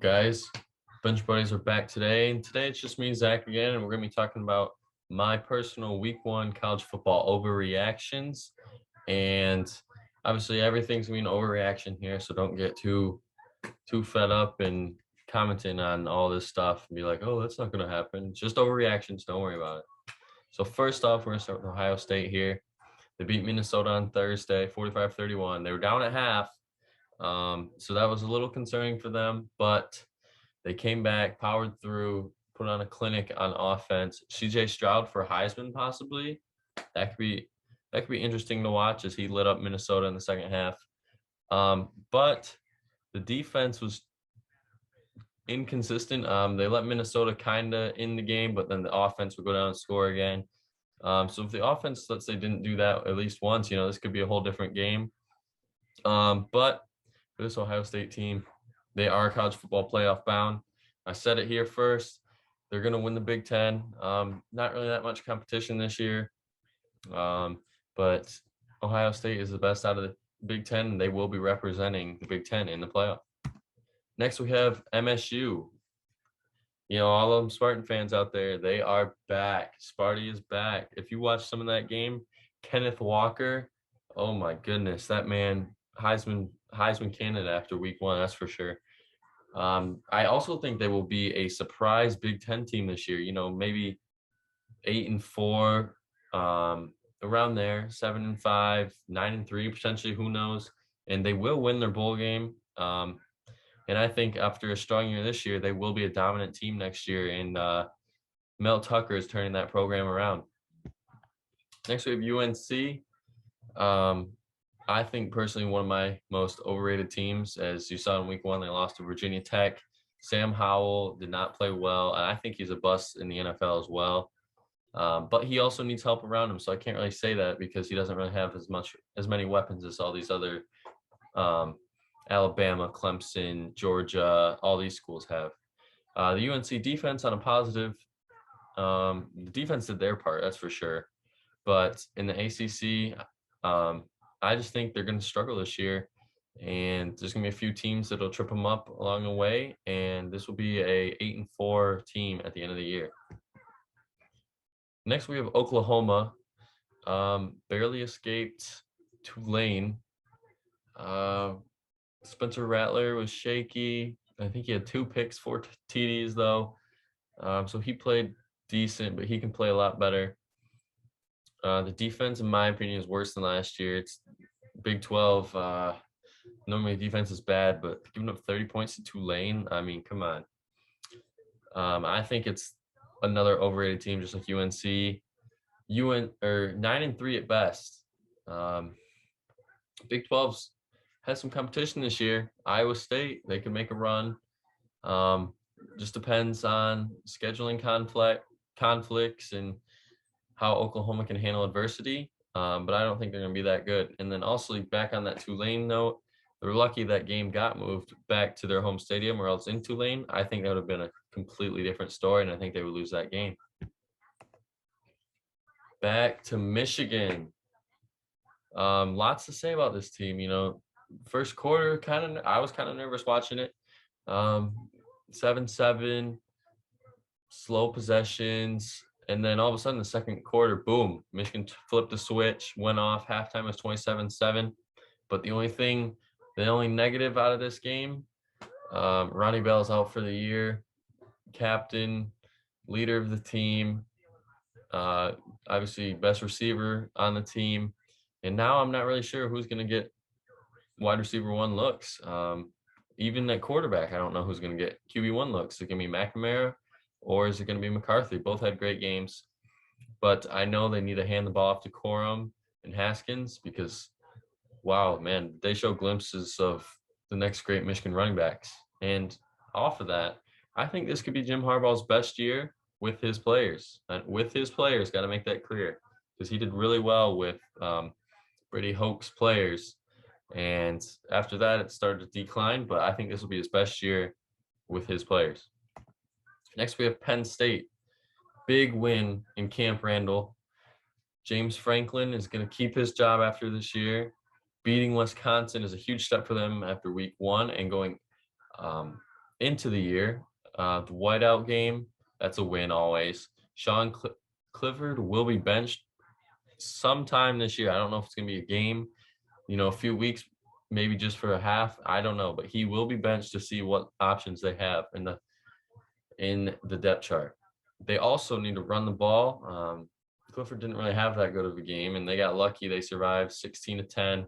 up, guys? Bench Buddies are back today, and today it's just me, Zach, again, and we're going to be talking about my personal Week 1 college football overreactions. And obviously, everything's going to be an overreaction here, so don't get too fed up and commenting on all this stuff and be like, "Oh, that's not going to happen." Just overreactions. Don't worry about it. So first off, we're going to start with Ohio State here. They beat Minnesota on Thursday, 45-31. They were down at half. So that was a little concerning for them, but they came back, powered through, put on a clinic on offense. CJ Stroud for Heisman, possibly. That could be interesting to watch as he lit up Minnesota in the second half. But the defense was inconsistent. They let Minnesota kind of in the game, but then the offense would go down and score again. So if the offense, let's say, didn't do that at least once, this could be a whole different game. But for this Ohio State team, they are college football playoff bound. I said it here first. They're going to win the Big Ten. Not really that much competition this year. But Ohio State is the best out of the Big Ten, and they will be representing the Big Ten in the playoff. Next, we have MSU. All of them Spartan fans out there, they are back. Sparty is back. If you watch some of that game, Kenneth Walker, oh my goodness, that man, Heisman candidate after week 1, that's for sure. I also think they will be a surprise Big Ten team this year. Maybe 8-4, around there, 7-5, 9-3 potentially. Who knows? And they will win their bowl game. And I think after a strong year this year, they will be a dominant team next year. And Mel Tucker is turning that program around. Next, we have UNC. I think personally one of my most overrated teams. As you saw in week 1, they lost to Virginia Tech. Sam Howell did not play well, and I think he's a bust in the NFL as well. But he also needs help around him, so I can't really say that because he doesn't really have as many weapons as all these other Alabama, Clemson, Georgia, all these schools have. The UNC defense on a positive, the defense did their part, that's for sure. But in the ACC, I just think they're going to struggle this year, and there's going to be a few teams that'll trip them up along the way, and this will be a 8-4 team at the end of the year. Next, we have Oklahoma. Barely escaped Tulane. Spencer Rattler was shaky. I think he had 2 picks, 4 TDs though. So he played decent, but he can play a lot better. The defense, in my opinion, is worse than last year. It's Big 12. Normally defense is bad, but giving up 30 points to Tulane, I mean, come on. I think it's another overrated team, just like UNC. 9-3 at best. Big 12's has some competition this year. Iowa State, they can make a run. Just depends on scheduling conflicts and how Oklahoma can handle adversity. But I don't think they're going to be that good. And then also back on that Tulane note, they're lucky that game got moved back to their home stadium or else in Tulane. I think that would have been a completely different story, and I think they would lose that game. Back to Michigan. Lots to say about this team. First quarter, I was kind of nervous watching it. 7-7, slow possessions. And then all of a sudden, the second quarter, boom, Michigan flipped the switch, went off. Halftime was 27-7. But the only negative out of this game, Ronnie Bell's out for the year. Captain, leader of the team, obviously best receiver on the team. And now I'm not really sure who's going to get wide receiver 1 looks. Even at quarterback, I don't know who's going to get QB1 looks. Is it going to be McNamara or is it going to be McCarthy? Both had great games. But I know they need to hand the ball off to Corum and Haskins because, wow, man, they show glimpses of the next great Michigan running backs. And off of that, I think this could be Jim Harbaugh's best year with his players. And with his players, got to make that clear because he did really well with Brady Hoke's players. And after that, it started to decline, but I think this will be his best year with his players. Next, we have Penn State. Big win in Camp Randall. James Franklin is going to keep his job after this year. Beating Wisconsin is a huge step for them after week 1 and going into the year, the whiteout game, that's a win always. Clifford will be benched sometime this year. I don't know if it's going to be a game, a few weeks, maybe just for a half. I don't know, but he will be benched to see what options they have in the depth chart. They also need to run the ball. Clifford didn't really have that good of a game, and they got lucky. They survived 16-10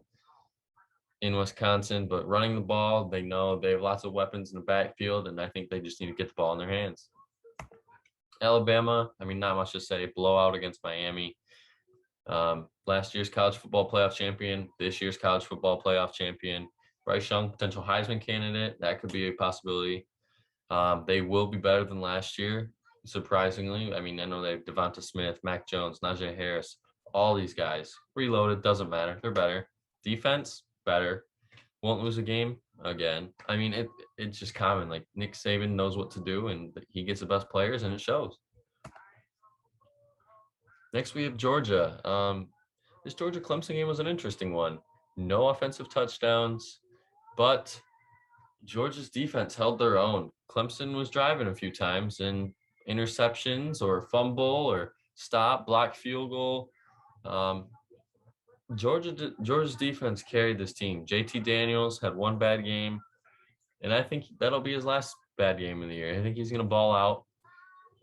in Wisconsin, but running the ball, they know they have lots of weapons in the backfield, and I think they just need to get the ball in their hands. Alabama, I mean, not much to say. Blowout against Miami. Last year's college football playoff champion, this year's college football playoff champion. Bryce Young, potential Heisman candidate. That could be a possibility. They will be better than last year, surprisingly. I mean, I know they have Devonta Smith, Mac Jones, Najee Harris, all these guys. Reloaded, doesn't matter. They're better. Defense, better. Won't lose a game again. I mean, it's just common. Like Nick Saban knows what to do, and he gets the best players, and it shows. Next, we have Georgia. This Georgia Clemson game was an interesting one. No offensive touchdowns, but Georgia's defense held their own. Clemson was driving a few times, and interceptions or fumble or stop, block field goal. Georgia's defense carried this team. JT Daniels had one bad game, and I think that'll be his last bad game of the year. I think he's going to ball out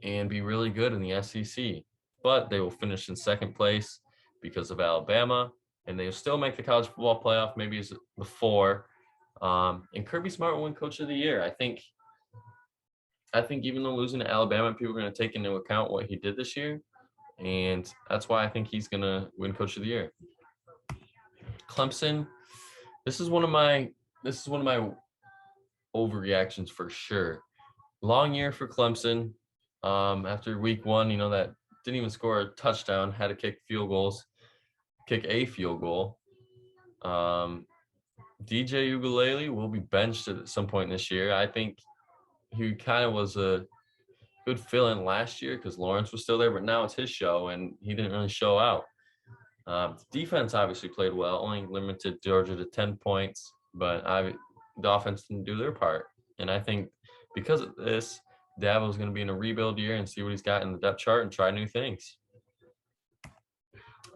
and be really good in the SEC. But they will finish in second place because of Alabama, and they'll still make the college football playoff, maybe as the 4. And Kirby Smart will win Coach of the Year. I think even though losing to Alabama, people are going to take into account what he did this year, and that's why I think he's going to win Coach of the Year. Clemson, this is one of my overreactions for sure. Long year for Clemson. After week 1, that didn't even score a touchdown, had to kick a field goal. DJ Ugalele will be benched at some point this year. I think he kind of was a good fill-in last year because Lawrence was still there, but now it's his show, and he didn't really show out. Defense obviously played well, only limited Georgia to 10 points, but the offense didn't do their part. And I think because of this, Dabo's going to be in a rebuild year and see what he's got in the depth chart and try new things.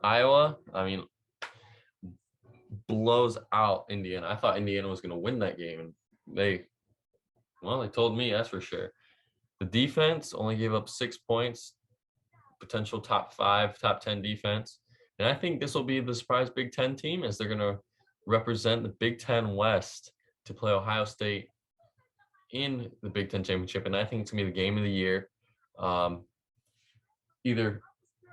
Iowa, I mean, blows out Indiana. I thought Indiana was going to win that game, and they told me, that's for sure. The defense only gave up 6 points, potential top 5, top 10 defense. And I think this will be the surprise Big Ten team, as they're going to represent the Big Ten West to play Ohio State in the Big Ten championship. And I think it's going to be the game of the year. Either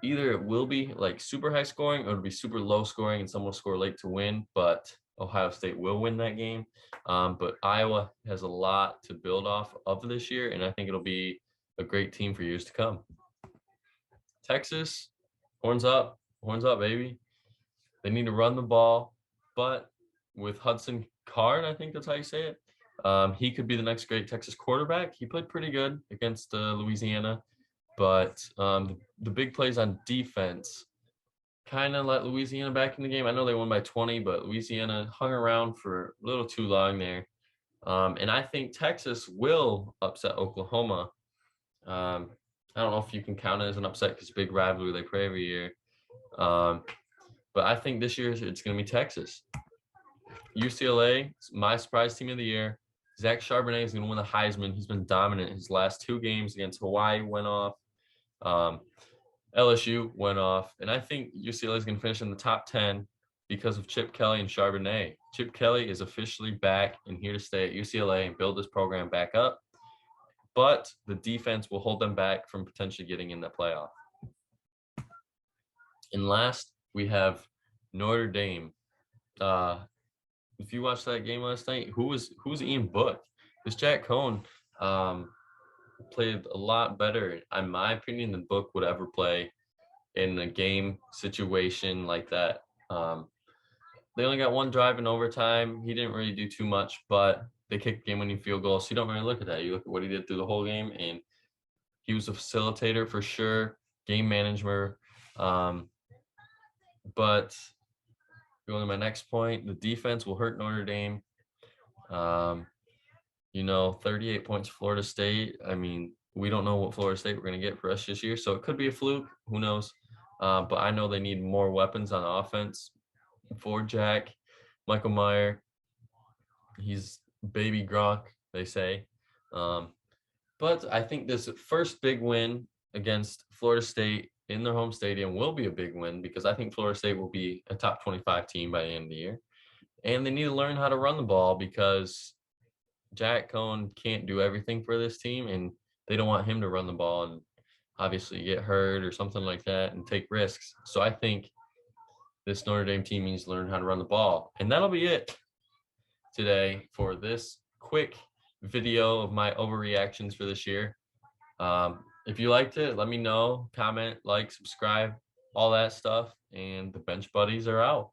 it will be like super high scoring, or it'll be super low scoring and someone will score late to win, but Ohio State will win that game. But Iowa has a lot to build off of this year, and I think it'll be a great team for years to come. Texas, horns up, baby. They need to run the ball, but with Hudson Card, I think that's how you say it, he could be the next great Texas quarterback. He played pretty good against Louisiana, but the big plays on defense kind of let Louisiana back in the game. I know they won by 20, but Louisiana hung around for a little too long there. And I think Texas will upset Oklahoma. I don't know if you can count it as an upset because big rivalry, they play every year. But I think this year it's going to be Texas. UCLA, my surprise team of the year. Zach Charbonnet is going to win the Heisman. He's been dominant. His last 2 games against Hawaii went off. LSU went off. And I think UCLA is going to finish in the top 10 because of Chip Kelly and Charbonnet. Chip Kelly is officially back and here to stay at UCLA and build this program back up. But the defense will hold them back from potentially getting in the playoff. And last, we have Notre Dame. If you watched that game last night, who's Ian Book? This Jack Cohn played a lot better, in my opinion, than Book would ever play in a game situation like that. They only got 1 drive in overtime. He didn't really do too much, but they kicked game-winning field goal. So you don't really look at that. You look at what he did through the whole game, and he was a facilitator for sure, game manager. But going to my next point, the defense will hurt Notre Dame. 38 points Florida State. I mean, we don't know what Florida State we're going to get for us this year, so it could be a fluke. Who knows? But I know they need more weapons on offense for Jack. Michael Meyer, he's baby Gronk, they say. Um, but I think this first big win against Florida State in their home stadium will be a big win because I think Florida State will be a top 25 team by the end of the year. And they need to learn how to run the ball because Jack Cohn can't do everything for this team, and they don't want him to run the ball and obviously get hurt or something like that and take risks. So I think this Notre Dame team needs to learn how to run the ball. And that'll be it today for this quick video of my overreactions for this year. If you liked it, let me know, comment, like, subscribe, all that stuff. And the Bench Buddies are out.